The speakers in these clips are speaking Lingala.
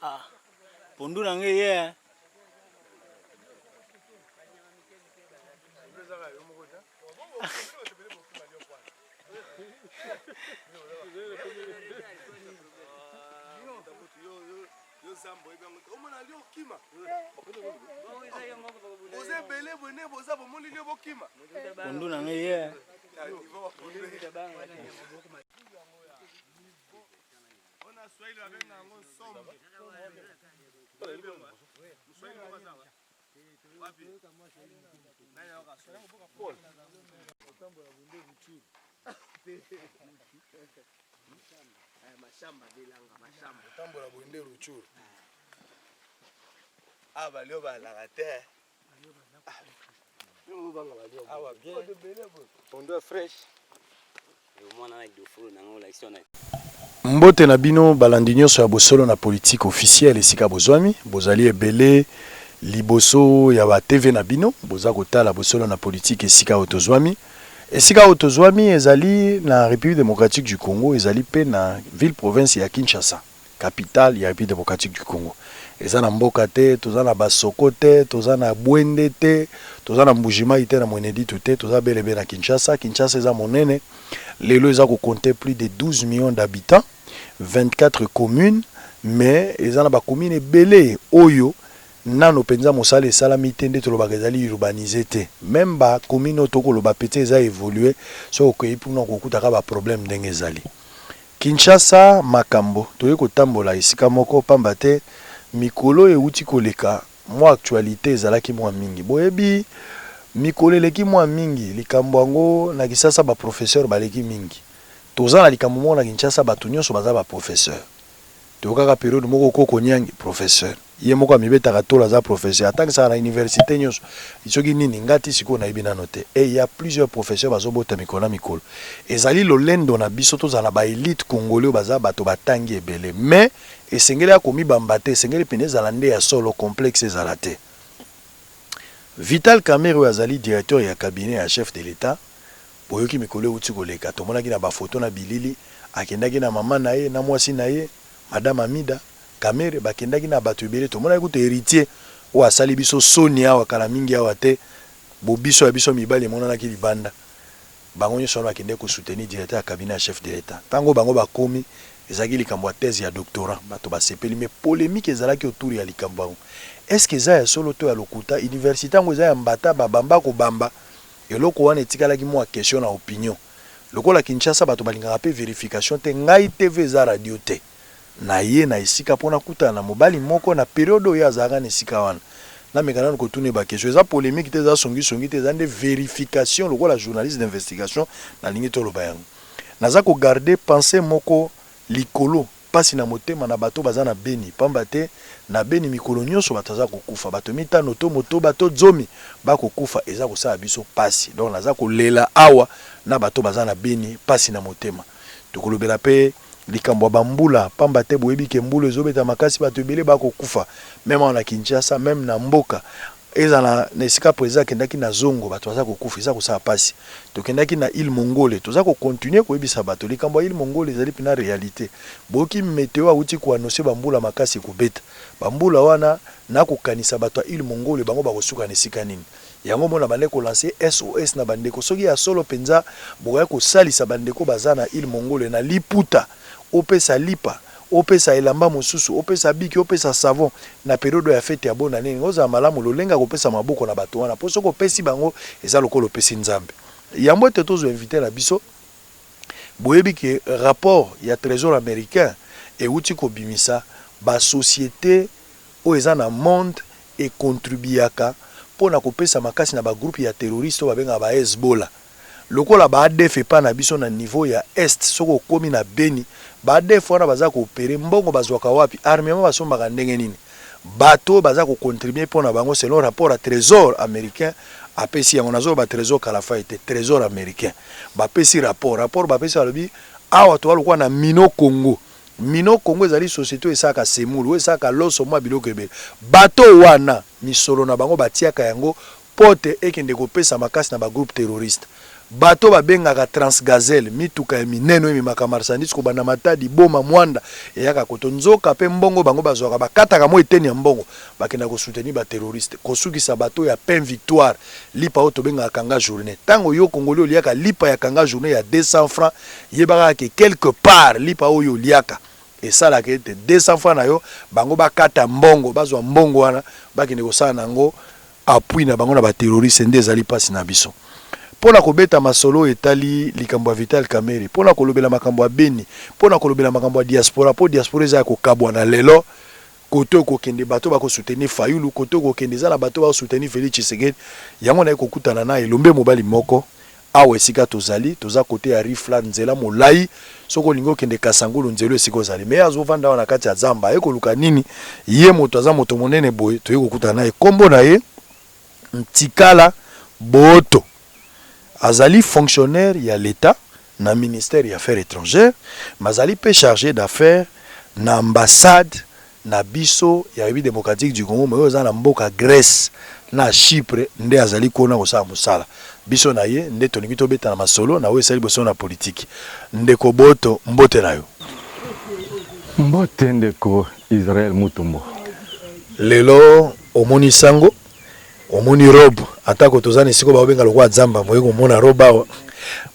Ah, pondu na nge ye. Pondu na nge ye. Mashamba bilanga mashamba tambola bonde ruchuru aba lio ba la terre nous banga ba lio awa bien ondo fresh mbote na bino balandi nyonso ya bosolo na politique officielle esika bozwami bozali ebele liboso ya ba TV na bino boza kotala bosolo na politique esika otozwami esika otozwami ezali na République démocratique du Congo ezali pe na ville province ya Kinshasa capitale ya République démocratique du Congo eza na mboka te toza na basoko te toza na bwende te toza na mbujima ite na mwenedi te toza belebe na Kinshasa eza monene lelo eza ko compter plus de 12 millions d'habitants 24 communes mais eza na ba commune belé oyo nano penza mosala esalami te nde tolobaka ezali urbanisé te même ba commune otoko loba pete eza évolué so okoyi mpuna kokutaka ba problème ndenge ezali Kinshasa makambo toye kotambola esika moko pamba te mikolo euti koleka mwa actualité ezalaki mwa mingi boyebi mikolo eleki mwa mingi likambo yango na Kinshasa ba professeur baleki mingi toza na likambo moko na Kinshasa bato nyonso baza ba professeur tokaka période moko koko nyangi professeur ye moko amibetaka tola za professeur atangisa na université nyonso isoki nini ngati siko na ibina note et il y a plusieurs professeurs bazobota mikolo mikolo ezali lolendo na biso toza na ba élite congolais baza bato batangi ebele mais esengeli akomi bambate esengeli pene ezala nde ya solo complexe ezala te Vital Kamerhe azali directeur ya cabinet ya chef de l'état boyoki mikolo uti koleka tomonaki na ba photo na bilili akendaki na mama na ye na mwasi na ye Madame Amida Kamerhe bakendaki na bato ebele tomona ekuta héritier o asali biso soni awa kala mingi awa te bo biso ya biso mibali monanaki libanda bango nyonso bakende ko soutenir directeur ya cabinet ya chef de l'état tango bango bakomi ezaki likambo ya thèse ya doctorat bato basepeli mais polémique ezalaki autour ya likambo yango est-ce que eza ya solo to ya lokuta université yango eza ya mbata babamba kobamba eloko wana etikalaki mwa question na opinion lokola Kinshasa bato balingaka pe vérification te ngai TV eza radio te na ye na esika pona kuta na mobali moko na période oyo azalaka na esika wana na mekana ko tune ba question eza polémique te eza songi te eza nde vérification lokola journaliste d'investigation na lingi to loba yango naza ko garder pensée moko likolo pasi na motema na bato baza na Beni pamba te na Beni mikolo nyonso bataza kokufa bato mitano to moto bato zomi bakokufa eza kosala biso pasi donc naza kolela awa na bato baza na Beni pasi na motema tokolobela pe likambo bambula pamba te boyebi ke mbula ezobeta makasi bato ebele bakokufa même na Kinshasa même na mboka ezala na esika preza kendaki na zongo bato baza kokufa eza kosala pasi tokendaki na île Mongole toza ko continuer koyebisa bato likambo ya île Mongole ezali pina réalité boki météo auti ko annoncer bambula makasi kobeta bambula wana na kokanisa bato ya île Mongole bango bakosuka na esika nini yango mona bande ko lancer SOS na bande ko soki ya solo penza boya ko salisa bande ko bazana île Mongole na liputa opesa lipa opesa elamba mosusu opesa biki opesa savon na période ya fête ya bona nini oza malamu lolenga kopesa maboko na bato wana poso kopesi bango eza lokolo pesi nzambe yambo te tozo inviter na biso boyebi ke rapport ya trésor américain et uti ko bimisa ba société o eza na monde et contribuaka pona kopesa makasi na ba groupe ya terroriste o babenga ba Hezbollah lokola ba ADF pa na biso na niveau ya est soko komi na Beni ba ADF wana baza ko opérer mbongo bazwaka wapi armement basombaka ndenge nini bato baza ko contribuer pona bango selon rapport à trésor américain apesi yango nazo ba trésor kalafa était trésor américain ba pesi rapport ba pesi alobi awa to alikuwa na Mino Congo ezali société esaka semulu esaka loso mwa biloko ebele bato wana misolo na bango batiaka yango pote ekende kopesa makasi na ba groupe terroriste bato babengaka transgazelle mituka ya mineno ememaka marchandise kobanda matadi boma mwanda eyaka koto nzoka pe mbongo bango bazwaka bakataka mo eteni ya mbongo bakenda kosoutenir baterroriste kosukisa bato ya pain victoire lipa oyo tobengaka kanga journée ntango yo kongoli oliaka lipa ya kanga journée ya 200 francs yebaka ke quelque part lipa oyo oliaka esalaka ete 200 francs na yo bango bakata mbongo bazwa mbongo wana bakende kosala nango appui na bango na baterroriste nde ezali mpasi na biso pona kobeta masolo etali likambo ya Vital Kamerhe pona kolobela makambo ya Beni pona kolobela makambo ya diaspora po diaspora eza kokabwa na lelo koto kokende bato bako soutenir Fayulu koto kokende za na bato bako soutenir Félix Tshisekedi yango na kokutana na elombe mobali moko awe esika tozali toza kote ya rifla nzela molai soko lingo kende kasangulu nzelo esika ozali me azovanda wana kati ya zamba ekoluka nini ye moto aza moto monene boye toye kokutana na ye kombo na ye Ntikala Boto azali fonctionnaire ya l'État na ministère des Affaires étrangères mazali pe chargé d'affaires na ambassade na biso ya République démocratique du Congo mais oza na mboka Grèce na Chypre nde azali kona kosala mosala biso na ye nde tolingi tobeta na masolo na oyo esali boso na politique ndeko Boto mbote na yo mbote ndeko Israël Mutombo lelo omoni sango omoni robe atako tozana esiko babenga lokwa zamba moye komona robe awa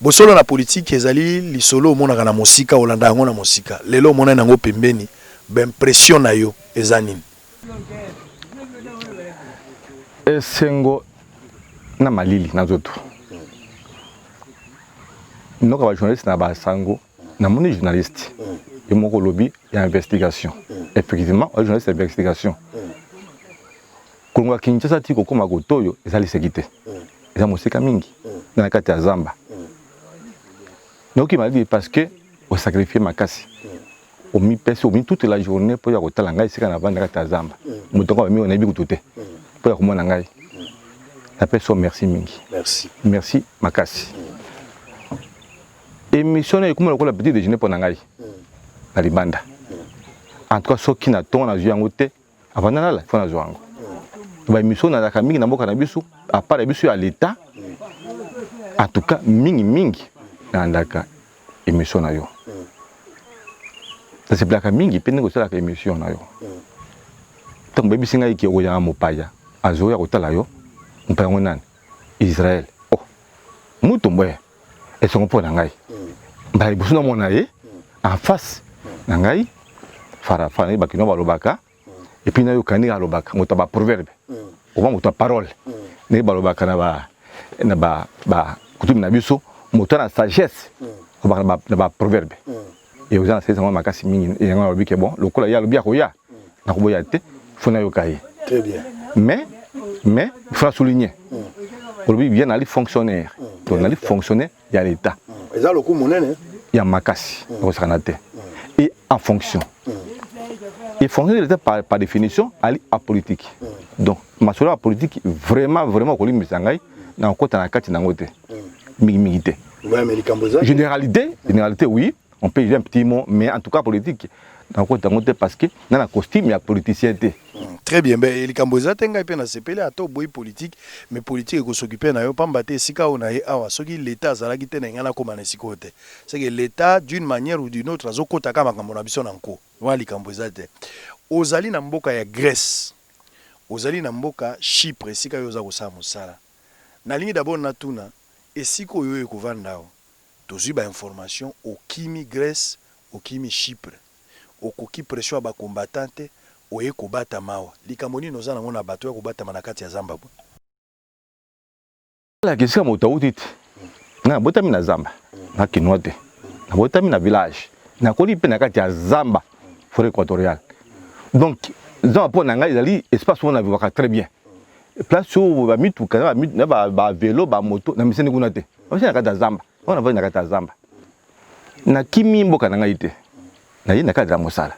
bosolo na politique ezali lisolo omonaka na mosika olanda yango na mosika lelo omona nango pembeni impression na yo eza nini esengo na malili na zoto noka ba journaliste na ba sango na moni journaliste et moko lobby ya investigation effectivement un journaliste d'investigation Kongo Kinshasa tiko koma kotoyo ezali sekite eza mosika mingi na kati ya zamba noki mali parce que au sacrifier makasi au mi pèse au mi toute la journée pour ya kotala ngai sika na vanda kati ya zamba mutongo ba mi on a biku tuté pour ya komona ngai la personne merci mingi merci makasi émission na komona ko la petit déjeuner pour ngai na libanda en tout cas soki na ton na zuyango te avant na la fona zuyango ba émission na la mingi na mboka na biso à part biso à l'état en tout cas mingi na ndaka émission na yo ça c'est plaka mingi pene ko sala ka émission na yo tant ba bisinga iki ko ya mopaya azo ya kotala yo mpaya ngonani Israël oh Mutombo et son po na ngai ba biso na mona ye en face na ngai fara ba kino ba lobaka et puis na yo kani alobaka moto ba proverbe o ba moto parole ne ba lobaka na ba kutumi na biso moto na sagesse o ba na ba proverbe et aux gens c'est ça makasi mingi et ngana lobi ke bon lokola ya lobi akoya na ko boya te fona yo kai très bien mais il faut souligner lobi bien ali fonctionnaire donc ali fonctionnaire ya l'état eza loku monene ya makasi ko sanate et en fonction et fonctionnaire de l'État par définition ali apolitique donc ma solo politique vraiment ko limisa ngai na kota na kati na ngote mingi te généralité oui on peut dire un petit mot mais en tout cas politique na kota ngote parce que na la costume ya politicien te très bien ben likambo za tenga pe na sepele ato boy politique mais politique ko s'occuper na yo pamba te sika ona ye awa soki l'état azalaki te na ngana ko mana sikote c'est que l'état d'une manière ou d'une autre azokota kama makambo na biso na nko wa likambo za te ozali na mboka ya Grèce ozali na mboka Chypre sika yo za kosala mosala na lingi d'abord na tuna esiko yo ekovanda o tozwi ba information okimi Grèce okimi Chypre okoki pression ba combattante oye kobata mawa likambo nini oza nango na bato ya kobata manakati ya zamba bo la question moto utite na botami na zamba na kinote na botami na village na koli pe na kati ya zamba forêt équatoriale donc zamba po na ngai ezali espace on a vivaka très bien place où ba mituka na ba vélo ba moto na miseni kuna te on na kati ya zamba on va na kati ya zamba na kimi mboka na ngai te na ye na kati ya mosala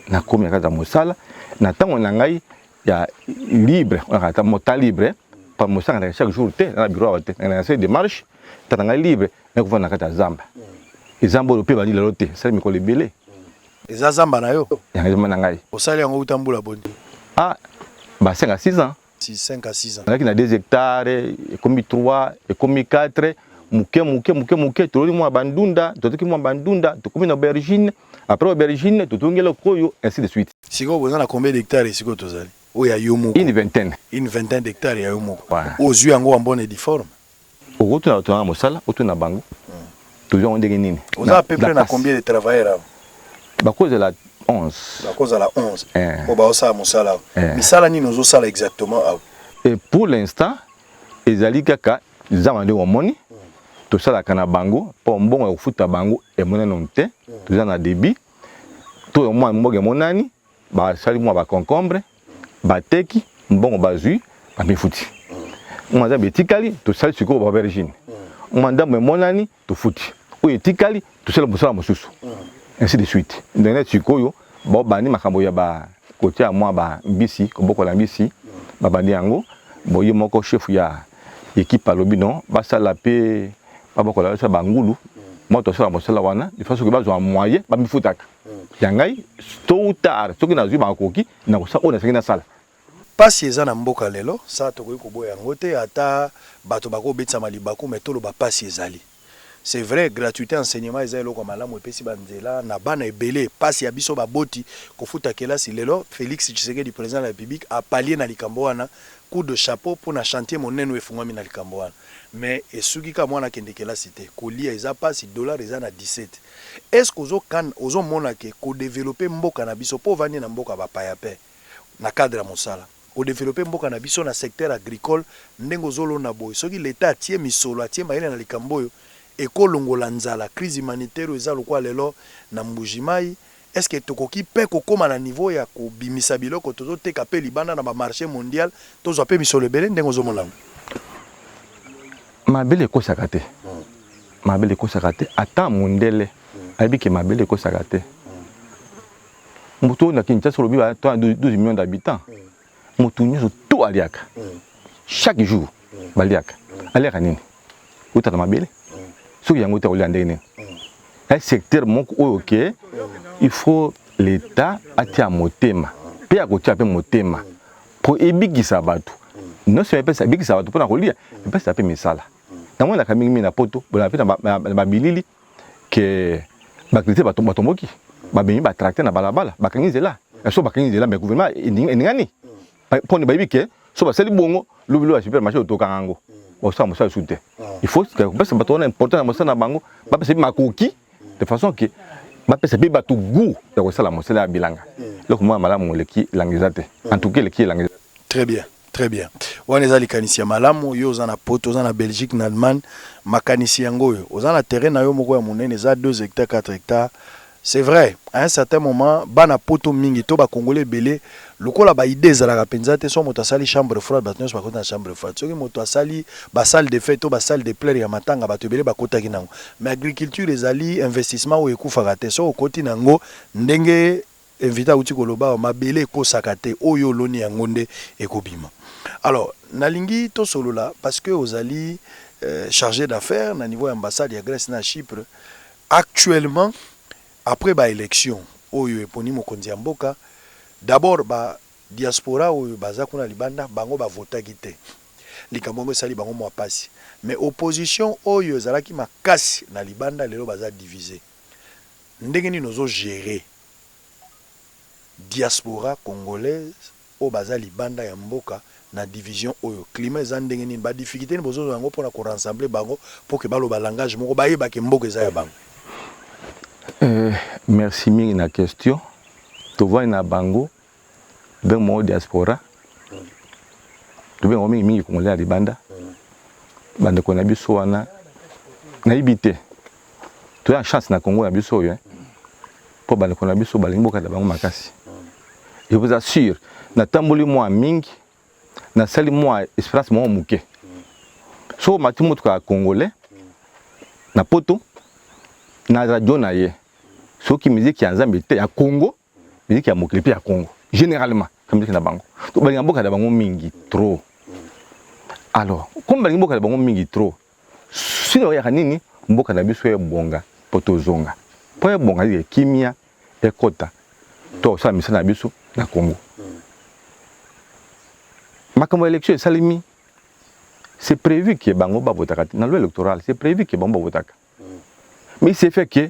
na komi na kati ya mosala na tango na ngai ya libre on a mota libre pas mosala chaque jour te na bureau te na série de marche ta ngai libre na ko na kati ya zamba ezamba lo pe ba lilo te ça mi ko lebele eza zamba na yo ya ngai na ngai osali yango utambula bondi ah ba 5 à 6 ans 5 à 6 ans na 2 hectares et comme 3 et comme 4 muke toloni mwa bandunda totoki mwa bandunda tokomi na aubergine après aubergine totongela koyo ainsi de suite. Siko vous avez combien d'hectares siko tozali? Oya yomoko. Une vingtaine d'hectares ya yomoko. Aux yeux yango en bonne et difforme. Ogoto na tona mosala, oto na bango. Toujours on ndenge nini. Vous avez à peu près na combien de travailleurs? Ba cause la 11. Ba cause la 11. Ko ba osa mosala. Misala ni nozo sala exactement. Et pour l'instant, ezali kaka zamande omoni. To sala kana bango, po mbongo ya futa bango e mona nonte, to na débit. To mwa mboge monani, ba sali mwa ba concombre, ba teki, mbongo bazui, ba mifuti. Mwa betikali to sali siko ba aubergine. Manda me monani to futi. O etikali to sala bosala mosusu. Ainsi de suite. Ndene sikoyo ba bani makambo ya ba côté à moi ba mbisi, ko boko la mbisi, ba bandi yango, boye moko chef ya équipe alobi non, ba sala pe ba boko la sa bangulu. Moi to sala mosala wana, il faut que ba zo moyen ba mifutaka. Yangai tôt ou tard, soki na zui ba koki na ko sa ona sekina sala. Pasi eza na mboka lelo, sa tokoki koboya yango te ata bato bako betsa malibako metolo ba pasi ezali. C'est vrai, gratuité enseignement eza eloko malamu epesi banzela na bana ebele pasi ya biso baboti kofuta kelasi lelo Félix Tshisekedi président de la République a pallié na likambo wana coup de chapeau pour na chantier monene efungwami na likambo wana. Mais esuki ka mwana kende kelasi te kolia eza pasi dollar eza na 17. Est-ce que ozo mona ke ko développer mboka na biso po vandi na mboka ba paya pe na cadre ya mosala ko développer mboka na biso na secteur agricole ndengo zolo na boy soki l'état tie misolo atie maile na likambo yo ekolongola nzala crise humanitaire eza lokwa lelo na mbujimai. Est-ce que tokoki pe kokoma na niveau ya ko bimisa biloko tozo teka pe libanda na ba marché mondial tozo pe misolo bele ndengo zo mona mabele ko sakate mabele ko sakate ata mundele abiki mabele ko sakate mutu na Kinshasa lobi ba 12 millions d'habitants mutu nyoso to aliaka chaque jour baliaka aliaka nini utaka mabele soki yango te olanda nini un secteur moko oyo ke il faut l'état atia motema pe akotia pe motema po ebikisa bato non seulement pesa ebikisa bato pona kolia pesa pe misala na mwana kamingi na poto bona pe na babilili ke bakrité bato batomboki babemi ba tracter na balabala bakangi zela so bakangi zela mais gouvernement eningani poni bayibike so basali bongo lubilo ya supermarché otokango osama ça soute il faut que pesa bato na important na mosana bango ba pesa makoki de façon que ba pesa bi bato goût ya kosala mosala ya bilanga loko mwa malamu leki langizate en tout cas leki langizate. Très bien. Très bien. Waneza likanisi ya malamu yo za na poto za na Belgique na Allemagne makanisi yango yo oza na terrain na yo moko ya monene za 2 hectares 4 hectares. C'est vrai, à un certain moment bana poto mingi to ba congolais belé lokola ba idée za la penza te so moto asali chambre froide ba tnos ba kota chambre froide soki moto asali ba salle de fête to ba salle de plaire ya matanga ba to belé ba kota kinango. Mais agriculture ezali investissement o ekufaka te so okoti nango ndenge invita uti koloba mabele ko sakate oyo loni ya ngonde ekobima. Alors nalingi to solo là parce que ozali chargé d'affaires na niveau ambassade ya Grèce na Chypre actuellement après ba élection oyo eponi mokonzi ya mboka d'abord ba diaspora oyo baza kuna libanda bango ba votaki te likambo ngo sali bango mwa pasi mais opposition oyo ezalaki makasi na libanda lelo baza divisé ndenge ni nozo gérer diaspora congolaise o baza libanda ya mboka na division oyo climat eza ndenge nini ba difficulté ni bozo yango pona ko rassembler bango pour que balo ba langage moko ba yeba ke mboka eza ya bango. Merci mingi na question to voit na bango ben mo diaspora to ben mingi mingi congolais libanda bande ko na biso wana na ibité to ya chance na Congo ya biso yo po bande ko na biso balingi boka da bango makasi. Je vous assure na tamboli moi mingi na sali moi espérance mo muke so mati moto ka congolais na poto na radio na ye soki musique ya nzambe te ya Congo musique ya mokili pe ya Congo généralement comme musique na bango to balinga boka da bango mingi trop. Alors comme balinga boka da bango mingi trop sino ya nini mboka na biso ya bonga poto zonga po ya bonga ya kimia ekota to sa misana biso na Congo makambo élection salimi c'est prévu que bango ba votaka dans la loi électorale, c'est prévu que bango ba votaka. Mais c'est fait que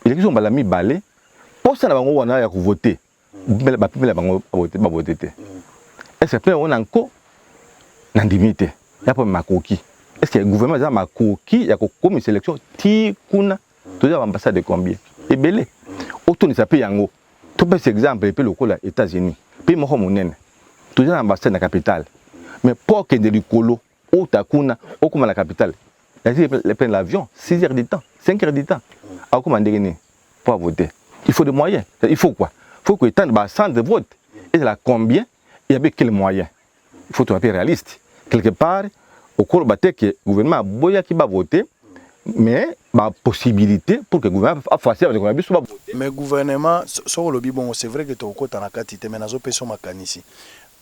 l'élection ba la mi balé pour ça na bango wana ya voter. Ba pimela bango ba voter. Est-ce que on encore n'indimité ya pas makoki. Est-ce que le gouvernement a makoki ya ko comme sélection ti kuna to ya ambassade de combien et belé. Auto ni ça paye yango. To par exemple et puis le cola États-Unis. Puis mo monene. To ya ambassade na capitale. Mais pour que de l'icolo au takuna au comme la capitale. Il prennent l'avion 6 heures de temps, 5 heures de temps. À commander pour voter. Il faut des moyens. Il faut quoi? Il faut que le temps de centre de vote. Et là combien? Il y avait quels moyens? Il faut être réaliste. Quelque part, au cours de que le gouvernement a boya qui va voter, mais la possibilité pour que le gouvernement fasse avec le gouvernement. Mais le gouvernement, c'est vrai que tu as encore dans la quantité, mais dans la personne ici.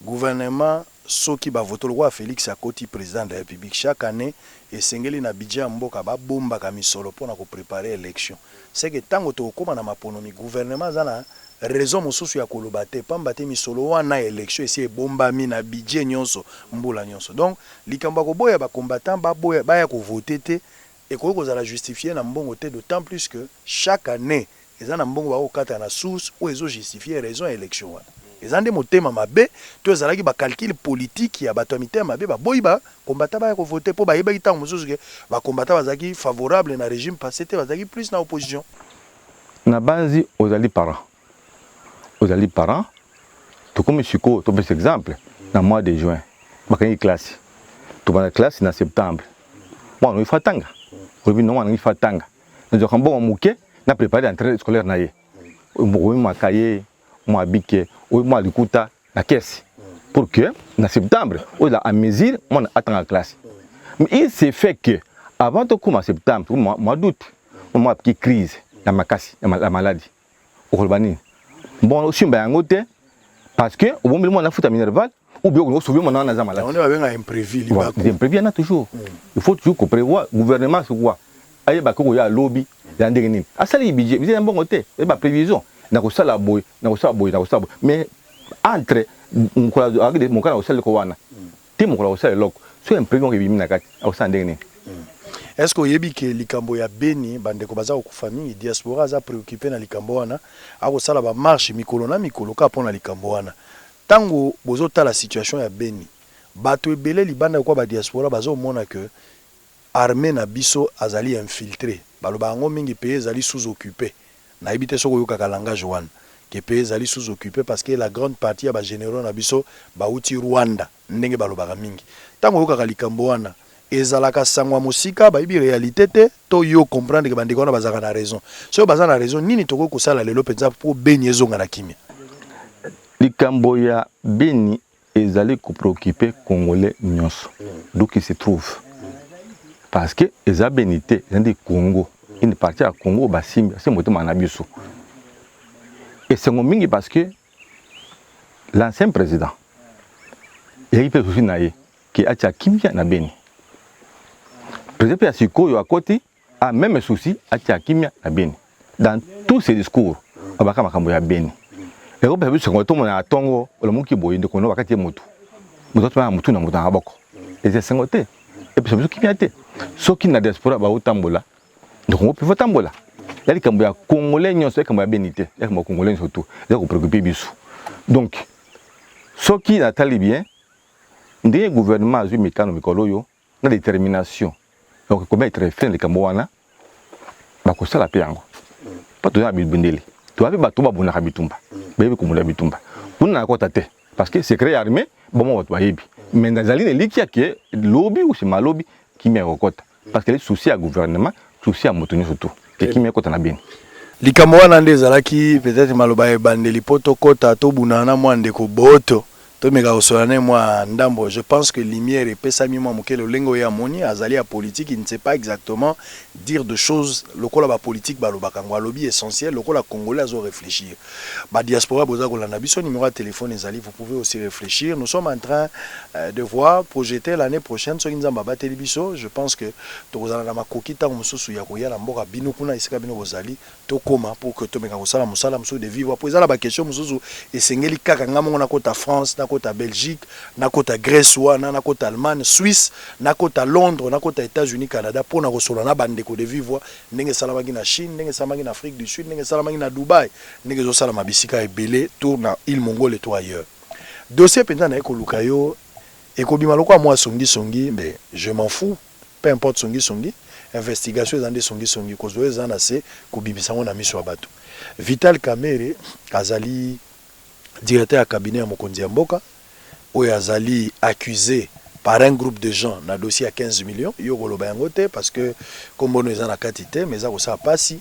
Gouvernement, ceux qui va voter le roi Félix à côté président de la République chaque année, et Sengeli na budget mboka ba bomba kami solo pour préparer l'élection. C'est que tant que tu as ma ponomi gouvernement zana raison mosusu ya kolobate pambate misolo wana élection esi bomba mi na budget nyonso mbula nyonso. Donc likambo ko boya ba combattant ba boya ba ya ko voter te et ko kozala justifier na mbongo te, d'autant plus que chaque année ezana mbongo ba okata na source ou ezo justifier raison élection wana. Ezande motema mabe to ezalaki ba calcul politique ya bato mitema mabe ba boyi ba combattant ba ya ko voter po ba yeba kitango mosusu ke ba combattant bazaki favorable na régime passé te bazaki plus na opposition. Na base ozali parents. Aux parents, tout comme Chico, tu par exemple, dans le mois de juin, je vais classe. Tu vas la classe en septembre. Moi, on fait tanga. On fait tanga. Nous avons bon mouké, on a préparé l'entrée scolaire naïe. On a cahier, on a biqué, on a l'écouta, la caisse. Pour que, en septembre, on a à mesure, on attend la classe. Mais il s'est fait que, avant de commencer en septembre, mois d'août, on a une petite crise, la maladie. Bon, aussi, parce que au moment où on a foutu à Minerval, ou bien on a sauvé mon âme. On est avec un imprévu. L'imprévu, il y en a toujours. Il faut toujours qu'on prévoit. Le gouvernement, c'est quoi? Il y a un lobby, il y a un dégain. Ah, ça, les budgets, il y a un bon côté. Il y a une prévision. Il y a un boy, mais entre mon cas, c'est le Kowana. Tu mon cas, c'est le loc. C'est un prévision qui vient à la est-ce que vous savez que likambo ya Beni bande ko baza ko famille diaspora za préoccupé na likambo wana ako sala ba marche mikolo na mikolo ka pona likambo wana tango bozota la situation ya Beni bato ebele libanda ko ba diaspora bazo mona que armée na biso azali infiltré baloba ngo mingi pays azali sous-occupé na ebité soko yoka ka langage wana que pays azali sous-occupé parce que la grande partie ya ba généraux na biso ba uti Rwanda ndenge baloba mingi tango yoka ka likambo wana ezalaka sangwa musika ba ibi réalité te to yo comprendre que bandeko na bazaka na raison so bazana na raison nini toko ko sala lelo penza pour Beni ezonga na kimia likambo ya Beni ezali ko préoccuper congolais nyonso d'où qui se trouve parce que eza benité zandi Congo une partie à Congo basimbi c'est moto manabiso et c'est mingi parce que l'ancien président il peut aussi naie qui a tia kimia na Beni. Le président Sikoyo à côté a même souci à Kimia à Beni. Dans tous ses discours, il y a un Beni. Et on peut se retrouver à Tongo, le monde qui boit de Kono, à Katia Moutou. Nous avons un Moutou dans Moutou à Boko. Et c'est 50. Et puis c'est ce qui vient de ce qui n'a diaspora, bah, au Tambola. Donc on peut faire Tambola. Il y a des Congolais, il y a des Bénité, il y a des Congolais surtout, il y a des préoccupés bisous. Donc, ce qui n'a pas bien, le gouvernement a eu mécano, la détermination. Donc, comment être fait les Cambouana, bakosa la piango. Pas tout à bindeli. Tu as vu bateau babuna habitumba. Bébé comme habitumba. Pour n'a pas tâté. Parce que c'est créé armé, bon on va y mais dans la ligne qui a qui est lobby ou c'est mal lobby qui met au côté. Parce que les soucis à gouvernement, soucis à motonner surtout. Et qui met au côté na bien. Likambo wana ndezalaki peut-être maloba e bandeli poto kota to bunana mwande ko boto. Je pense que Lumière et Pessami Mamouké, le lingo ya moni, azali à politique, il ne sait pas exactement dire de choses. Le col la politique, le lobby essentiel, le col congolais a réfléchir. La diaspora, son numéro de téléphone, vous pouvez aussi réfléchir. Nous sommes en train de voir, projeter l'année prochaine, je pense que pour que de vivre. Après ça, la question, et c'est France, nakota Belgique, nakota Grèce wana, nakota Allemagne, Suisse, nakota Londres, nakota États-Unis, Canada pour na kosolo na bandeko de vivre ndenge salamaki na Chine, ndenge salamaki na Afrique du Sud, ndenge salamaki na Dubaï, ndenge zo salama bisika ebele tour na île Mongole et tout ailleurs. Dossier penza na ekoluka yo ekobima lokwa moi songi mais je m'en fous, peu importe songi. Investigation ezande songi kozo ezana se kobimisa na miso ya bato. Vital Kamerhe azali directeur à cabinet à mokonzi ya mboka oyo azali accusé par un groupe de gens na dossier à 15 millions yo koloba yango te parce que kombono eza na kati te mais eza kosala pasi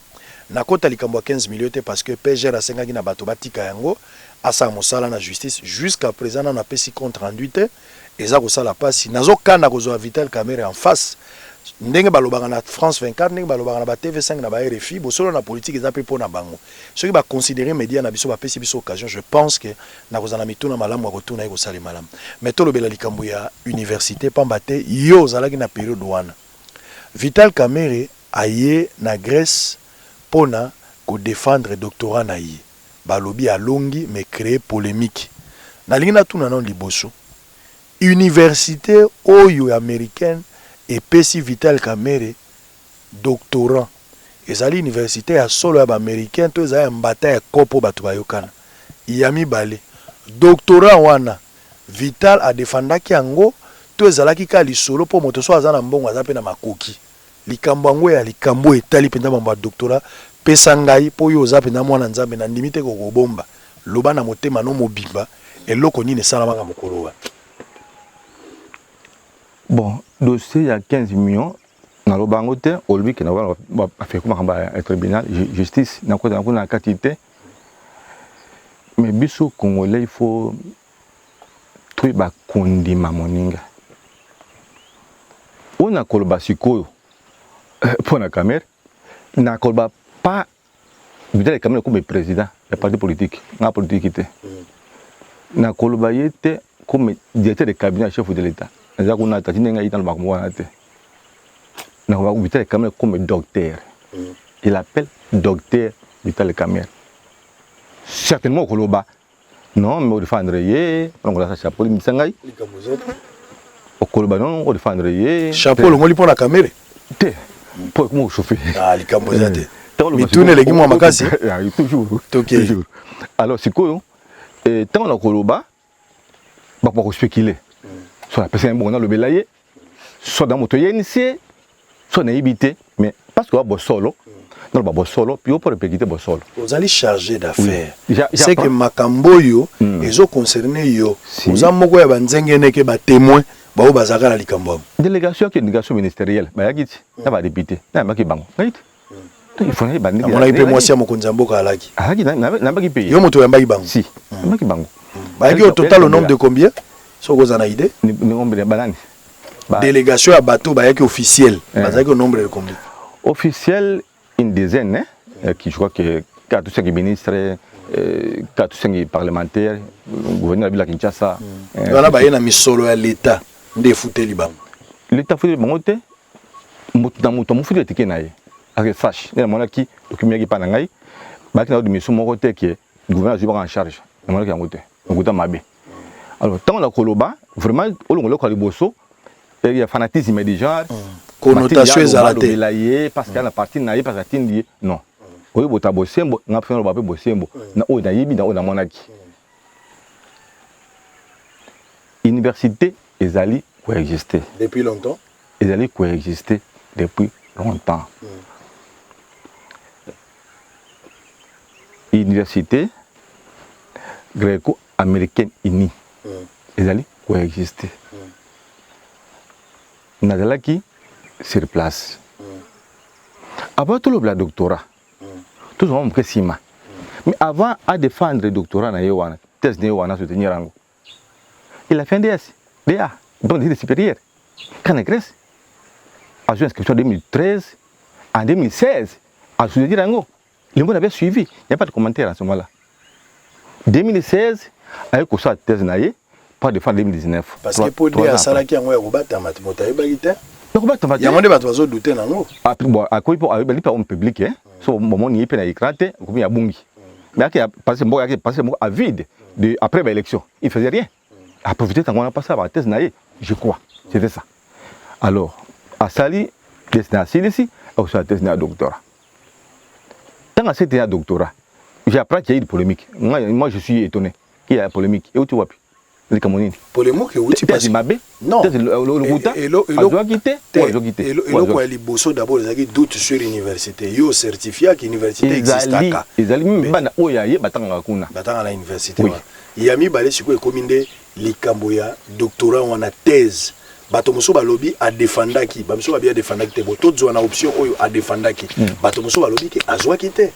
na kota likambo ya 15 millions te parce que PGR asengaki na bato batika yango asa mosala na justice jusqu'à présent na pesi compte rendu te eza kosala pasi nazokanda kozwa Vital Kamerhe en face ndenge balobanga na France 24 ndenge balobanga na ba TV5 na ba RFI bosolo na politique eza pe pona bango ceux qui ba considérer média na biso ba pesi biso occasion je pense que na kozana mituna malamu akotuna eko sale malamu mais to lobela likambo ya université pambate yo zalaki na période wana Vital Kamerhe aye na Grèce pona ko défendre doctorat na ye balobi alongi mais créer polémique na lingina tuna non liboso université oyo américaine et pesi Vital Kamerhe doctorant ezali université ya solo ya américain to ezali mbata ya kopo bato bayokana yami bale doctorant wana Vital a défendaki yango to ezalaki ka lisolo po moto so azana mbongo azape na makoki likambo yango ya likambo etali penda mamba doctorat pesa ngai po yo ozape na mwana nzambe na ndimite kokobomba loba na motema no mobimba eloko nini esalamaka mokolo wana. Bon, dossier il y a 15 millions. Dans le bangote, au lieu que nous avons fait comme un tribunal, justice, nous avons la quantité. Mais biso congolais, il faut trouver ba kondima moninga. On a kolba sikoyo pour la caméra, na kolba pas Vital Kamerhe comme président, le parti politique, la politique. Na kolba yete comme directeur de cabinet chef de l'État. Nous Vital Kamerhe comme docteur. Il appelle docteur Vital Kamerhe. Certainement au Koloba. Non, mais au défendre, on a chapeau, il s'engaille. Au Koloba, non, au défendre. Chapeau, le mot pour la caméra. Pour comment chauffer. Ah, les Cambodgiens. Mais tout n'est pas makasi. Toujours. Alors, c'est quoi? Et tant on a Koloba, on va spéculer. Soit la personne est le belaye, soit dans mon initié, soit naïveté, mais parce qu'on va solo, non pas solo, puis on peut répéter solo. Vous allez charger d'affaires. C'est que Makamboyo, ils ont concerné yo. Vous avez beaucoup de banzengene que ba témoin, ba bazaka la likambo. Délégation qui est délégation ministérielle, ba yagiti, na ba député, na ba ki bango. Right? Il faut na ba ndiki. On a payé moi si à mokonza mboka alaki. Alaki na ba ki payer. Yo moto ya mbaki bango. Si, na ba ki bango. Ba yaki au total au nombre de combien? So vous en avez idée? Délégation à bateau, bah, officiel. Au nombre de combien? Officiel, une dizaine, qui je crois que 4 ou 5 ministres, 4 ou 5 parlementaires, gouverneur de la ville à Kinshasa. Voilà, bah, il y a mis solo à l'État. Des foutés liban. L'État fouté liban, dans mon temps, fouté le naïe. Avec sache, il y a mon qui, document qui panangaï, bah, qui a des missions mon côté qui est gouverneur du en charge. Il y a mon qui a monté. Donc, mabé. Alors, tant on a Koloba, vraiment, on a il y a fanatisme du genre. Connotation est parce qu'il y a la partie naïe, parce que la non. Oui, vous avez bossé, on a fait un peu bossé, on a yébi dans monaki. Université, ils allaient coexister. Depuis longtemps? Ils allaient coexister depuis longtemps. Université gréco-américaine unie. Ils allaient coexister. Nazalaki sur place. Avant tout le doctorat, tout le monde précis. Mais avant à défendre le doctorat, test de Yowana soutenir Rango. Il a fait un DS, DA, donc des supérieurs. Quand la Grèce a joué inscription en 2013, en 2016, à soutenir Rango. Le monde avait suivi, il n'y a pas de commentaire à ce moment-là. 2016, avec sa thèse naïe, pas de fin 2019. Parce que pour dire à Salaki, on va rebattre ma timotaï bagité. Il y a moins de bateaux douter dans l'eau. À quoi pour aller par un public, hein? Sur le moment où il y a éclaté, comme il y a Bungi. Mais il a passé à vide après l'élection. Il ne faisait rien. a profité tant qu'on a passé à la thèse naïe, je crois. C'était ça. Alors, à Sali, destination ici, aussi la thèse naïe doctorat. Tant que c'était un doctorat, j'ai appris qu'il y a eu des polémiques. Moi, je suis étonné qu'il y a une polémique. Et où tu vois plus? Les Camerounais. Polémique, où tu passes? Non. Le Gouta, il doit quitter. Il doit quitter. Et le bosso d'abord, il y a doute sur l'université. Il y a un certificat que l'université existe. Ils allaient même pas à la université. Il y a mis balé sur quoi comme les Camboya doctorat ou en thèse. Batomoso balobi a défendre qui bamso ba bien défendre qui bo toutes on a option à défendre qui batomoso balobi qui azwa quitter.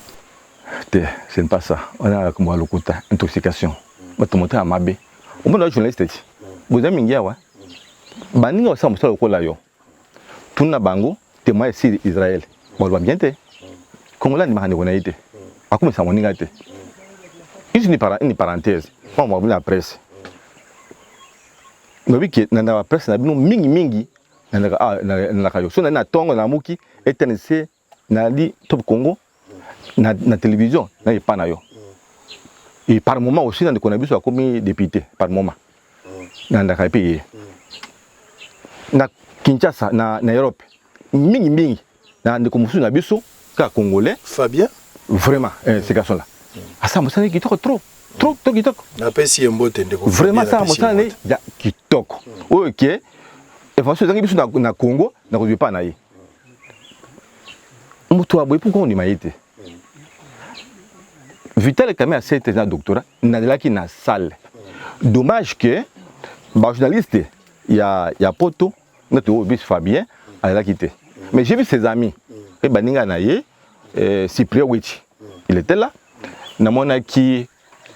Ce n'est pas ça. On a comme le Gouta intoxication. Batomoto à Mabé. On peut journaliste ici. Vous avez mingi wa. Baninga wasa musala kola yo. Tuna bango témoin ici Israël. Bon va bien té. Kongola ni mahane kona ite. Akuma sa moninga té. Ici ni parenthèse. On va voir la presse. Nobi ki na la presse na bino mingi na kayo. So na tongo na muki etnc na li top Congo na télévision na ipana yo. Et par moment aussi, dans le cannabis, a commis député, par moment. Dans le pays. Dans Kinshasa, dans l'Europe, mingi, dans le commission de Bisso, Congolais. Fabien? Vraiment, ces garçons-là. Ah, ça, ça, qui toque trop. Trop, qui toque. Vraiment, ça, ça, qui toque. Ok. Et François, dans le Congo, dans le pas naïe. Pourquoi on y m'a été? Vital quand même a cette thèse doctorat, n'a là qui n'a salle. Dommage que les journalistes, il y a Poto, notre obis Fabien, elle a quitté. Mais j'ai vu ses amis, et Baninga Naye, Cyprien Wichi, il était là. Namona qui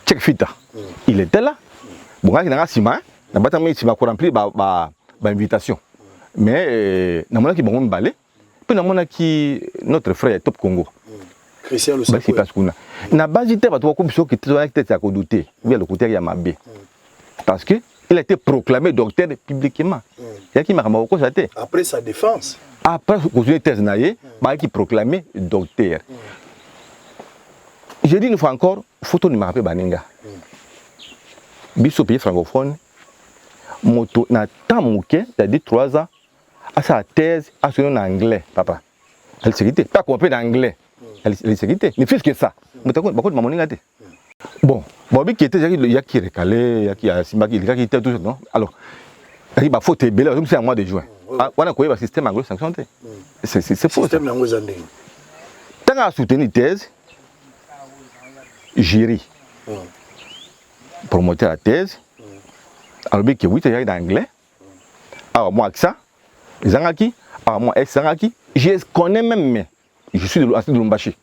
Check Fita, il était là. Bon, il y a un Sima, n'a pas terminé Sima pour remplir l'invitation. Mais Namona qui bon balai, puis Namona qui notre frère Top Congo. Christian le na base te bato ko biso ki tozana ki tete ko douter via le côté ya mabe parce que il a été proclamé docteur publiquement ya ki makamba ko sate après sa défense après continuer thèse naie ba ki proclamé docteur j'ai dit une fois encore photo ni marape baninga biso pays francophone moto na tamuke t'as dit 3 ans à sa thèse à son anglais papa elle sécurité pas compris d'anglais elle sécurité mais plus que ça bon Bobby qui était il y a qui recalé il y a qui a Simaki il y a qui était tout non alors il va faut te belé c'est un mois de juin on a quoi le système anglo-saxon c'est faux système anglo-saxon tant à soutenir thèse jury promoteur la thèse alors bien que oui tu es d'anglais alors moi ça Zangaki alors moi Zangaki je connais même mais je suis de Lubumbashi.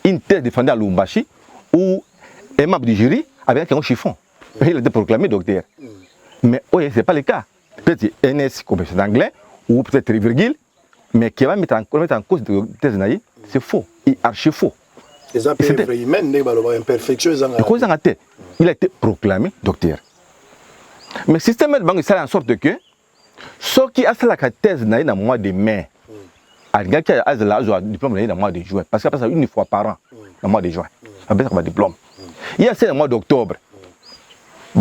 Une thèse défendue à Lubumbashi où un membre du jury avait un chiffon. Il a été proclamé docteur. Mais oui, ce n'est pas le cas. Peut-être NS comme c'est anglais ou peut-être virgule, mais qui va mettre en cause de thèse naïe, c'est faux. Il est archi faux. Il a été proclamé docteur. Mais le système de banque est en sorte que ceux qui ont fait la thèse naïe dans le mois de mai, il y a un diplôme dans le mois de juin, parce que ça une fois par an, dans le mois de juin. Ça veut dire un diplôme. Il y a le mois d'octobre,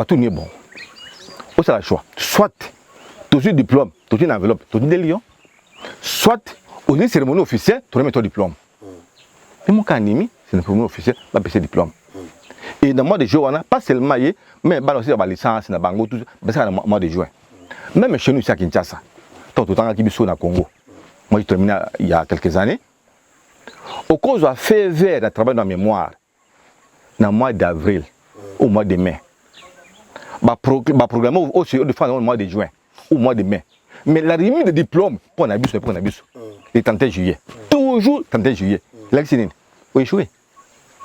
tout n'est bon. C'est le choix. Soit tu as un diplôme, tu as une enveloppe, tu as des lions, soit au une cérémonie officielle, tu as un diplôme. Mais mon cas, c'est une cérémonie officielle, tu as un diplôme. Et dans le mois de juin, on n'a pas seulement, mais aussi la licence, la banque, tout ça, c'est dans le mois de juin. Même chez nous, c'est à Kinshasa, tout le temps, au Congo. Moi, j'ai terminé il y a quelques années. Au cause de fait vers le travail dans la mémoire, dans le mois d'avril, au mois de mai. Programme aussi au mois de juin, au mois de mai. Mais la remise de diplôme, pour un le 31 juillet. Toujours 31 juillet. L'excellent. Oui, échoué.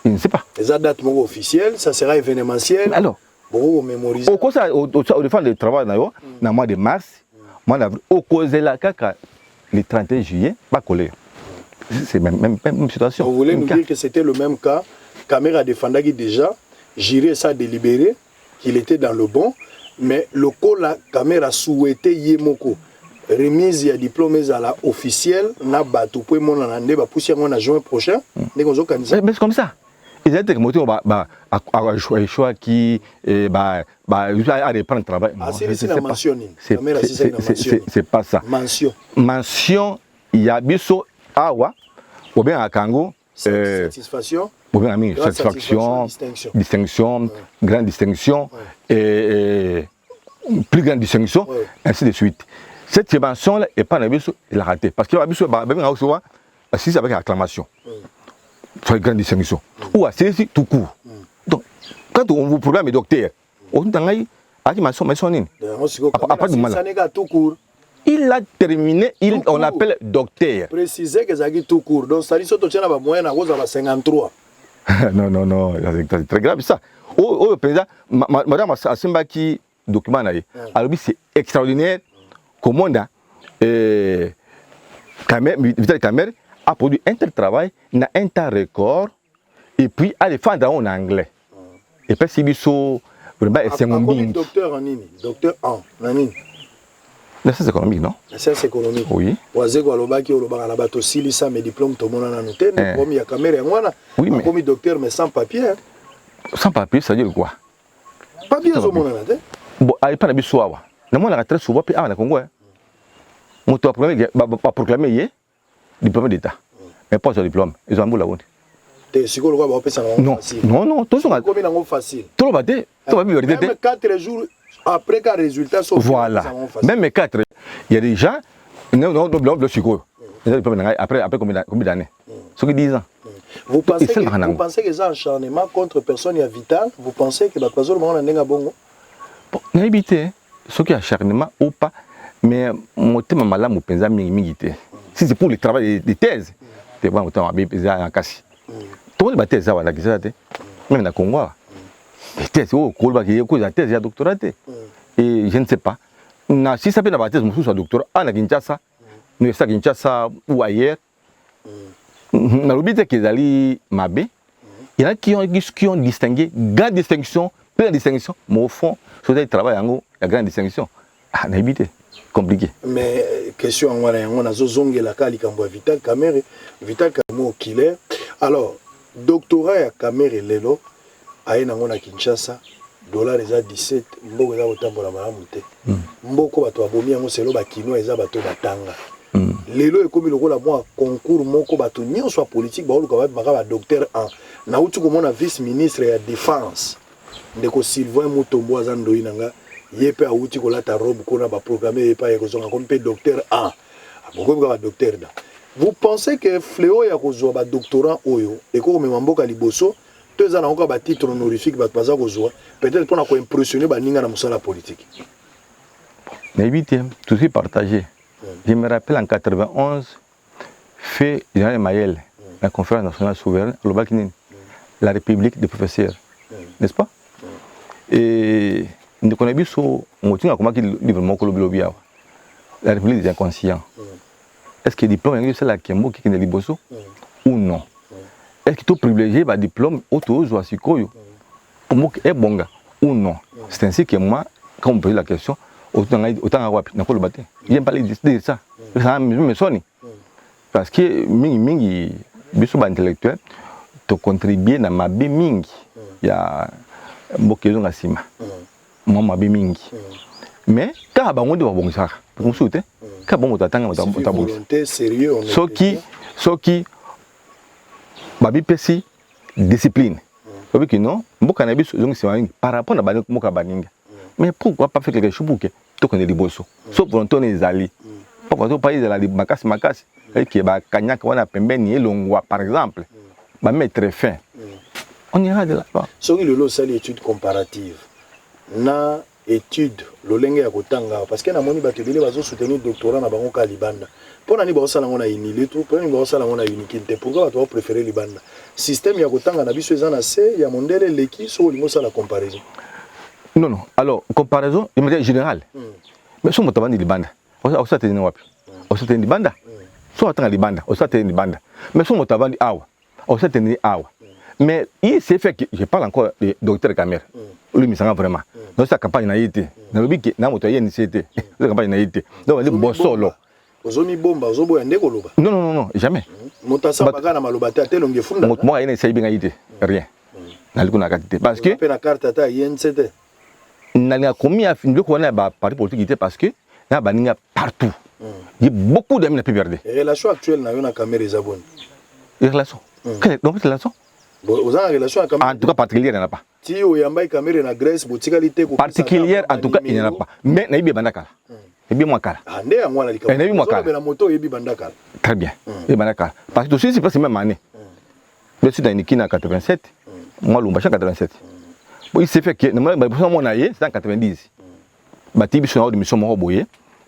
Il ne sait pas. Les dates officielles, ça sera événementiel. Alors, au mémoriser. Au cause du travail dans le mois de mars, mois d'avril, au cause de la caca. Le 31 juillet, pas collé. C'est même situation. Vous voulez nous dire que c'était le même cas. Caméra défendait déjà, Jiré ça délibéré, qu'il était dans le bon, mais le coup la caméra souhaitait Yemoko. Remise à diplôme à la officielle, n'a pas tout pour mon année, va pousser en juin prochain. Mais c'est comme ça. ils étaient moté à choix qui à reprendre le travail. C'est pas ça. Mention, il y a biso awa ou bien à Kango satisfaction ou bien ami satisfaction, distinction, grande distinction et plus grande distinction, ainsi de suite. Cette dimension-là est pas biso, il a raté parce que biso assise avec acclamation. Sur les grandes distinctions. Ou à c'est tout court. Donc, quand on vous programme docteur, on il a terminé, on appelle docteur. Précisez que c'est tout court. Donc, ça dit que tu as moyen à 53. Non, c'est très grave ça. Oh, président, madame Asimba qui document, alors c'est extraordinaire. Comment on a Vital Camer a produit un tel travail, n'a un temps record, et puis à défendre en anglais. Et puis si biso vraiment c'est mon bing. Docteur en nini, docteur en nini. La science économique, non? La science économique. Oui. Wazego alobaki oloba na bato silisa mes diplômes to mona na noté, mais comme il y a caméra mwana, comme docteur mais sans papier. Sans papier, ça veut dire quoi? Papier zo mona na té. Bon, ay pas na biso awa. Na mona très souvent puis na Congo. Moto a proclamé diplôme d'État. Mais pas ce diplôme. Ils ont un bout là-haut. Non, tout ça. Facile. Tout le matin, tout va bien. Même 4 jours après qu'un résultat soit voilà. Même 4, il y a des gens, non, le psycho. Après combien d'années? Ce qui 10 ans. Vous pensez que c'est un acharnement contre personne et vital? Vous pensez que la personne est bon? Non, éviter. Ce qui est acharnement ou pas, mais mon thème malade, mon pensa mingité. Si c'est pour le travail de thèse, c'est bon, autant à bien en casse. Tout le monde thèse, ça va la guisate. Même dans le Congo. Les thèses, oh, Colba qui est cause de thèse, il y a doctorat. Et je ne sais pas. Si ça peut avoir thèse, mon doctorat, à la Kinshasa, nous sommes à Kinshasa ou ailleurs. Dans le but qu'ils allaient m'abbé, il y en a qui ont distingué, grande distinction, pleine distinction, mais au fond, sur le travail, il y a grande distinction. Ah, n'a évité. Compliqué. Mais question on a zongé la cali kambo Vital Kamerhe au killer. Alors doctorat ya Kamerhe lelo aina ngona Kinshasa dollar eza 17 mboko za kotambola malamu te. Mboko bato abomi yango selo ba kino eza bato batanga. Lelo ekomi lokola mwa concours moko bato nyonso politique ba oluka ba docteur en na utu komona vice ministre ya défense ndeko Sylvain Mutombo azando inanga yepe auti kolata robe kona ba programmer yepa ekozonga comme docteur A beaucoup ba docteur da. Vous pensez que fléau ya kozwa ba doctorant oyo eko komema mboka liboso tozana encore ba titre honorifique ba baza kozwa peut-être pour na ko impressionner ba ninga na musala politique. Mais 8e tout est partagé. Je me rappelle en 91 fait Jean Mayel la conférence nationale souveraine la République des professeurs, n'est-ce pas? Et nous connaissons comment livre la République des inconscients. Est-ce que le diplôme c'est la Kembo qui est liboso ou non? Est-ce que tu privilégies le diplôme auto ou asikoyo est bon ou non? C'est ainsi que moi, quand on me pose la question, autant à wapi n'a pas le bâti. J'aime pas dire ça. Ça me sonne. Parce que mingi biso intellectuel to contribuer dans ma vie mingi. Il y a beaucoup de sima. Moi ma vie mingi. Mais quand on dit bon ça, on soute. Quand on t'attend on t'a bon. Sérieux on est. Ce qui ma vie pesi discipline. Parce que non, beaucoup cannabis donc c'est par rapport à bani moka baninga. Mais pourquoi pas faire quelque chose pour que tu connais les bossos? Sauf pour ton ali. Pourquoi tu pas la makasi et qui va kanya qu'on a pembeni et longwa par exemple. Va mettre fin. On ira de là-bas. Ce qui le sali étude comparative. Na étude le lenge ya kotanga parce que na moni ba tebele bazo soutenir doctorat na bango ka libanda. Pona ni ba sala ngona inile tout, pona ni ba sala ngona uniquité. Pourquoi tu vas préférer libanda? Système ya kotanga na biso ezana C ya mondele leki so lingo sala comparaison. Non. Alors, comparaison, de manière générale. Mais si on a des bandes, on s'est tenu wapi. On s'est tenu des bandes. Si on a des bandes, on s'est tenu des bandes. Mais si on a des awa, on s'est tenu awa. Mais il s'est fait que je parle encore de docteur Kamer. Lui, il s'en vraiment. Dans sa campagne, il a été. Dans le but, il a été. Dans la campagne, il a été. Donc, il est bon solo. Non, jamais. Motasa bagana malobate atelonge funda. Moi, il n'a pas été. Rien. naliko na kati te parce que pe na carte ata INCT nalinga komi ya finde ko na ba parti politique te parce que na baninga partout il y a beaucoup d'amis na PPRD. Relation actuelle na yo na caméra ezabon. Relation. Quelle donc relation? Vous avez une relation avec en tout cas particulière, il n'y en a pas. Si vous avez une caméra en Grèce, vous avez une particulière, en tout cas, il n'y en a pas. Mais il y a bandakala. Il y a bandakala. Il y a bandakala. Très bien. Il y a bandakala. Parce que aussi, c'est pas la même année. Je suis dans une équipe en 87. Moi, je suis en 87. Il s'est fait que, c'est en 90. Bati biso na mission mo boye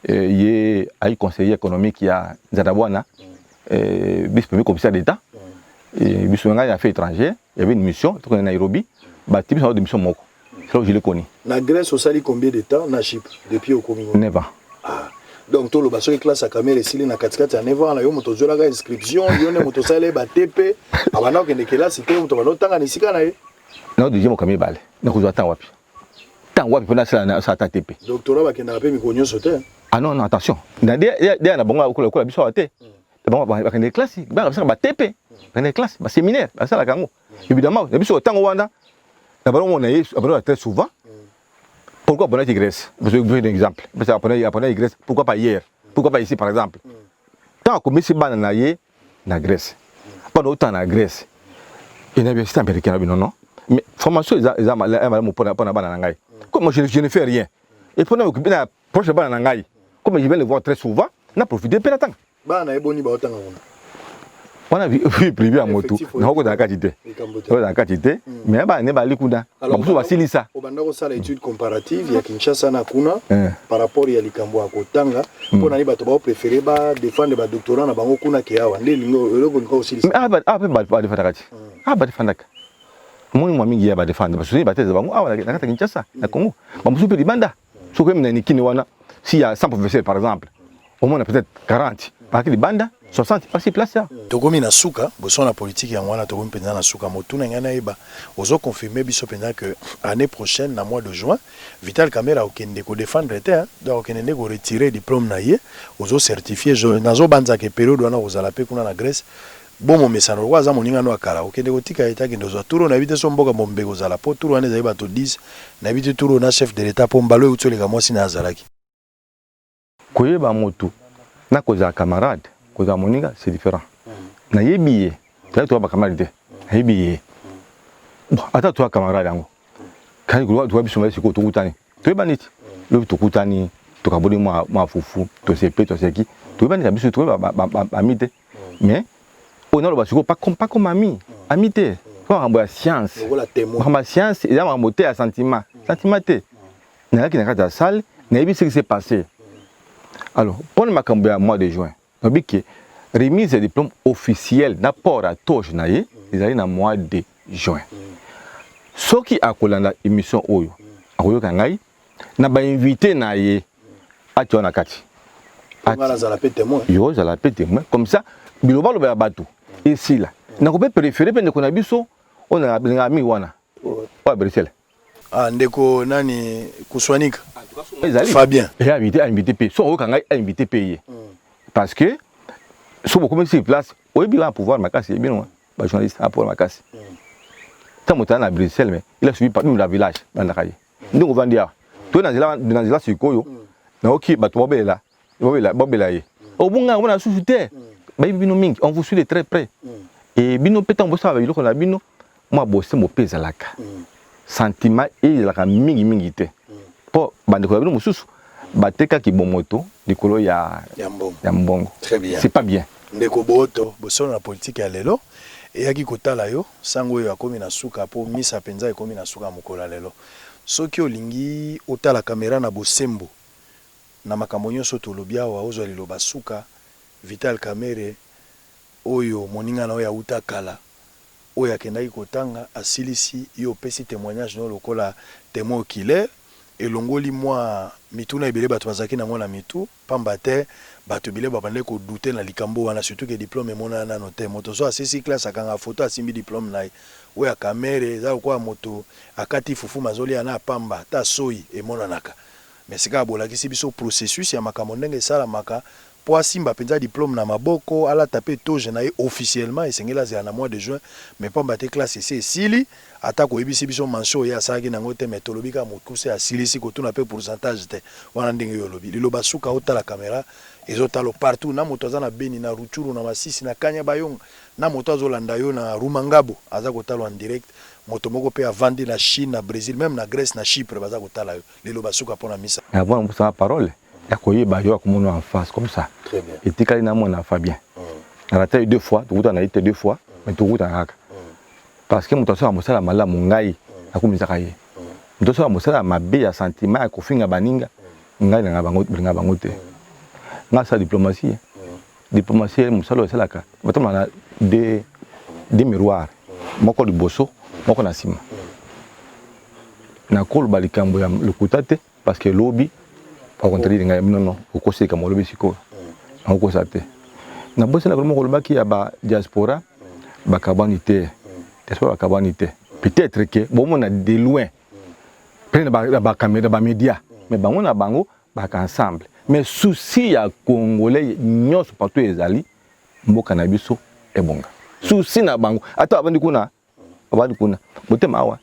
il a conseiller économique il y a Zadawana vice-premier commissaire d'état et biso nga ya fait étranger il y avait une mission à Nairobi bati biso na mission moko c'est là où je l'ai connu. Na Grèce au sali combien de temps na Chypre depuis au Congo? 9 ans. Ah. Donc tout le baso classe à caméra ici na katikati ya 9 ans na yo moto zola ga inscription yo ne moto sale ba TP abana ko ne classe te moto ba tanga ni sika na ye. Na deuxième mo kamé balé na ko zo atan wapi. Tant wapi pona ça ça TP. Doctorat ba kenda pe mi konyo sote. Ah non non attention. Na dia na bonga ko la biso até. Bon ba kende classe ba ba TP. Kende classe ba séminaire ba ça la kango. Évidemment na biso tango wanda na ba on a très souvent. Pourquoi pas en Grèce? Je vais vous donner un exemple. Parce qu'après Grèce, pourquoi pas hier? Pourquoi pas ici par exemple? Tant que monsieur ban na Grèce. Pas autant na Grèce. Il y a une université américaine non. Mais formation ils ont pour na ban na comme je ne fais rien. Et pendant que la prochaine ban na comme je vais le voir très souvent, n'a profité de temps. Ban na eboni ba otanga on a vu privé à moto na hoko dans quantité dans quantité mais ba ne ba likunda ba muso basilisa obanda ko sala étude comparative ya Kinshasa na kuna par rapport ya likambo ya kotanga pona ni bato ba préférer ba défendre ba doctorat na bango kuna ke awa nde lingo eloko nko osilisa ba defanda kati ba defanda ka moni mwa mingi ya ba defanda ba sozi ba teze bango awa na kata Kinshasa na Congo ba muso pe libanda so ko mena nikini wana si ya 100 professeurs par exemple au moins peut-être 40 parce que libanda 60 par place là. Tokomi na suka, boson la politique ya ngwana tokomi penza na suka motuna ngana eba. Ozo confirmer biso penza que année prochaine na mois de juin, Vital Kamerhe okende ko défendre te, donc okende ko retirer diplôme na ye, ozo certifier nazo banza ke période wana ozala pe kuna na Grèce. Bon mon message roi za moninga no akala, okende ko tika eta ke ndozo turo na bité so mboka bombe ko zala po turo wana za bato 10, na bité turo na chef de l'état po mbalo utole ka mwasi na azalaki. Koyeba moto na koza camarade Koza moninga c'est différent. Na yebiye, tu as camarade. Yebiye. Bon, attends toi camarade yango. Quand tu vois biso mai siko tokutani. Tu es baniti. Le tokutani, to kabodi ma fufu, to sepe to seki. Tu es baniti biso tu ba amité. Mais on a le basiko pas comme ami, amité. Faut avoir science. Avoir science et avoir moté à sentiment. Sentimenté. Na ki na kata salle, na yebi ce qui s'est passé. Alors, pour ma cambia mois de juin. Que remise de diplôme officiel n'apport à Toge naye ils allaient dans mois de juin. Ce qui a collant émission oyo akoyo kangai na ba invité naye a tona kati. Ngala za la pe témoin. Yo za la pe témoin comme ça biloba lo ba bato ici là. Na ko pe préférer pende ko na biso on a benga mi wana. Wa Bruxelles. Ah ndeko nani kuswanika. Fabien. Et invité pe. So o kangai invité payé. Parce que, si vous commencez sur place, vous avez un pouvoir, c'est bien, un journaliste a un pouvoir. Tant que à Bruxelles, mais il a suivi par nous dans le village, dans la caille. Nous, on va dire, tu es dans le village sur Koyo, tu es là, au bon on a sous-souté, on vous suit de très près. Et Bino Pétan, vous savez, il y a Bino, moi, je suis pèse à la ca. Sentiment et la mingi. Pour Bandeko, nous sous. Bateka ki bomoto likolo ya mbongo. Très bien. C'est pas bien. Ndeko boto boso na politique ya lelo e yaki kotala yo sango yo akomi na suka po misa penza ekomi na suka mokola lelo. Soki olingi otala kamera na bosembo na makambo nyonso tolobia wa ozwa liloba suka Vital Kamerhe oyo moninga na oya utakala oyo akendaki kotanga asilisi yo pesi témoignage no lokola témoin oculaire elongoli moi mituna ebele bato bazaki na ngona mitu pamba te bato ebele babande ko douter na likambo wana surtout que diplôme mona na note moto so asisi classe akanga photo asimbi diplôme na we ya Kamerhe za kwa moto akati fufu mazoli ana pamba ta soyi emona naka mais sika bolakisi biso processus ya makambo ndenge sala maka po asimba penza diplôme na maboko ala taper toje na ye officiellement esengela za na mois de juin mais pamba te classe ici esili ata ko ebisi biso mention ya saki nango te metolobika mokuse asilisi ko tuna pe pourcentage te wana ndenge yo lobi liloba suka ota la caméra ezotalo partout na moto azana beni na ruchuru na masisi na kanya bayong na moto azolanda yo na Rumangabo aza kotalo en direct moto moko pe avandi na Chine na Brésil même na Grèce na Chypre baza kotala yo liloba suka pona misa avant ça parole ya koyeba yo akomono en face comme ça très bien et tikali na mona Fabien na raté 2 fois tout on a été 2 fois mais tout on a parce que moto so amosala malamu ngai akumisa kaye moto so amosala mabe ya sentiment ko finga baninga ngai na bango te nga sa diplomatie diplomatie musalo esalaka batama na des miroirs moko liboso moko na sima na kolo balikambo ya lokutate parce que lobby pas contredire ngai non okose ka molobi siko na okosate na bosela ko moko lobaki ya ba diaspora ba carbonité diaspora carbonité peut-être que bon on a de loin prendre ba caméra ba média mais bango na bango ba ensemble mais souci ya congolais nyos partout ezali mboka na biso ebonga souci na bango ata abandi kuna motema awa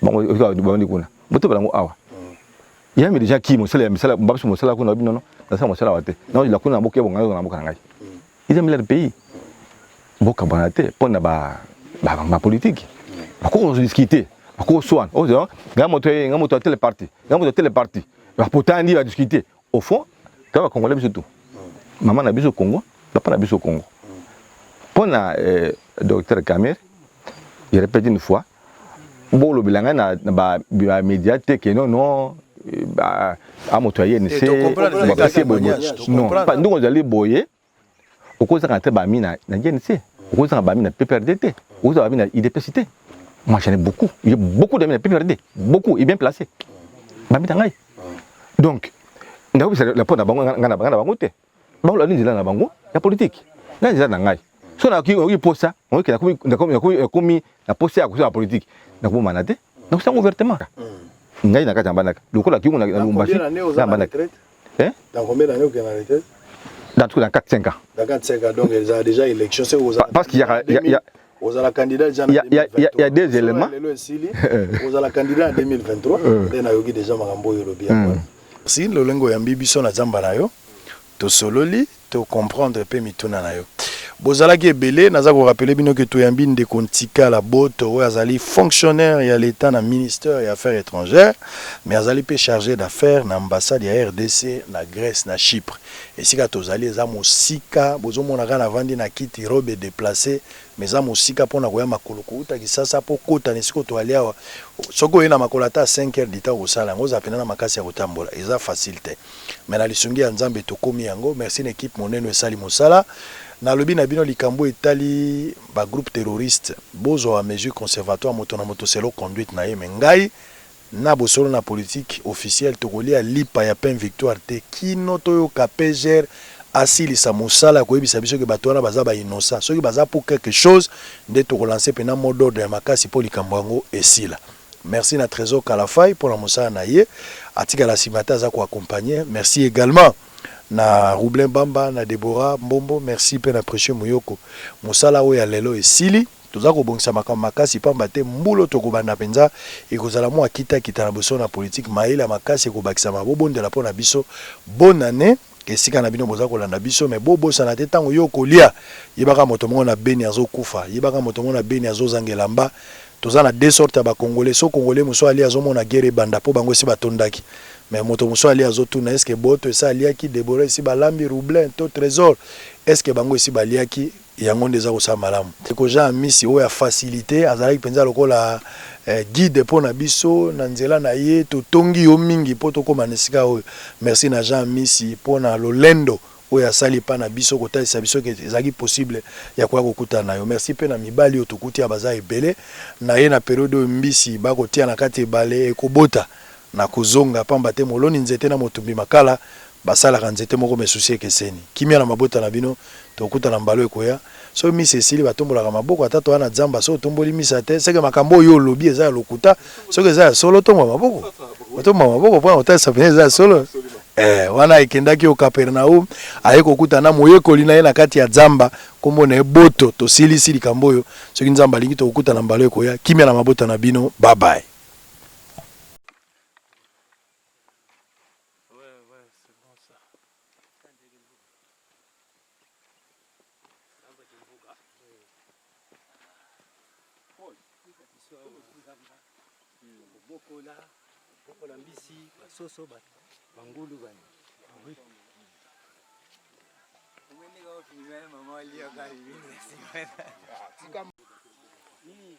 bango abandi kuna motema bango awa ya mi déjà qui mosala mbabiso mosala kuna bino non na sa mosala wate na la kuna mboka ebonga na mboka ngai ils aiment leur pays mboka banate pona ba politique bako discuter bako soin oh ngamoto tele parti ba potandi va discuter au fond quand on congolais biso tout maman na biso Congo papa na biso Congo pona docteur Kamer il répète une fois bon le bilanga na ba médiatique que non à motoyer ne c'est non pas nous on allait boyer au cause quand ba mina na GNC au cause quand ba mina PPRDT au cause ba mina IDPCT moi j'en ai beaucoup il y a beaucoup de mina PPRD beaucoup et bien placé ba mina ngai donc ndawo la pona bango ngana bango te bango la nzela na bango ya politique na nzela na ngai so na ki posa on ki na komi na posa ya kusa politique na ko manate na ko ouvertement ngai na kata banaka lokola ki na lumbashi na banaka dans combien d'années que na retraite dans 4-5 ans dans 4-5 ans donc ils ont déjà élection c'est parce qu'il y a aux la candidat il y a des éléments aux la candidat en 2023 na yogi déjà makambo yo lobi si le lengo ya mbibiso na zamba na yo to sololi to comprendre pe mituna na yo bozalaki ebele naza ko rappeler bino que to yambi ndeko ntika la boto oyo azali fonctionnaire ya l'état na ministère ya affaires étrangères mais azali pe chargé d'affaires na ambassade ya RDC na Grèce na Chypre esika tozali eza mosika bozomona kana vandi na kiti robe déplacé mais za mosika pona koya makolo kuta kisasa po kota nesiko to ali awa soko ina makolo ata 5 heures d'ita ko sala ngoza pena na makasi ya kotambola eza facilité mais na lisungi ya nzambe to komi yango merci na équipe moneno esali mosala na lobi na bino likambo etali ba groupe terroriste bozo a mesure conservatoire moto na moto selo conduite na ye mengai na bosolo na politique officielle to kolia lipa ya pen victoire te kino to yo kapeger asili sa musala ko ebisa biso ke bato wana baza ba innocent soki baza pour quelque chose nde to relancer pena mot d'ordre ya makasi po likambo yango esila merci na trésor Kalafai pour la musala na ye atika la simata za ko accompagner merci également na Roublin Bamba na Deborah Mbombo merci pe na Précieux Muyoko musala oyo ya lelo esili toza ko bongisa makasi pamba te mbulo to ko banda penza ekozala mo akita na boso na politique maila makasi ko bakisa mabobondela pona biso bonne année esika na bino boza kolanda biso mais bobosana te tango yo kolia yebaka moto mongo na beni azokufa yebaka moto mongo na beni azozangela mba toza na deux sortes ba congolais so congolais muso ali azomona guerre banda po bango si batondaki mais moto muso ali azotuna est-ce que boto esa aliaki Deborah si balambi Roublin to trésor est-ce que bango si baliaki yango ndeza ko sa malamu ko ja misi o ya facilité azalaki penza lokola guide pour na biso na nzela na ye to tongi yo mingi po to koma nesika o merci na Jean Misi pour na lolendo o ya sali pa na biso ko talisa biso ke ezaki possible ya kwa kokuta na yo merci pe na mibali otukuti ya baza ebele na ye na periode mbisi ba ko tia na kati ebale ekobota na kozonga pamba te moloni nzete na motumbi makala basala kanzete moko mesusi ekeseni kimia na mabota na bino tokuta na mbalo ekoya so misi esili batombolaka maboko atatu wana nzamba so tomboli misa te seke makambo yo lobi eza lokuta soki eza solo tomba maboko otomba maboko po otalisa pene eza solo wana ekendaki au Capernaum aye kokutana moyekoli na ye na kati ya Nzamba kombo na boto to silisi likambo oyo soki Nzamba alingi to kokutana mbala ekoya kimia na mabota na bino bye bye. Bokola mbisi basoso bangulu bani. Umeni kwa filmé mama walia kwa hivi. Nini?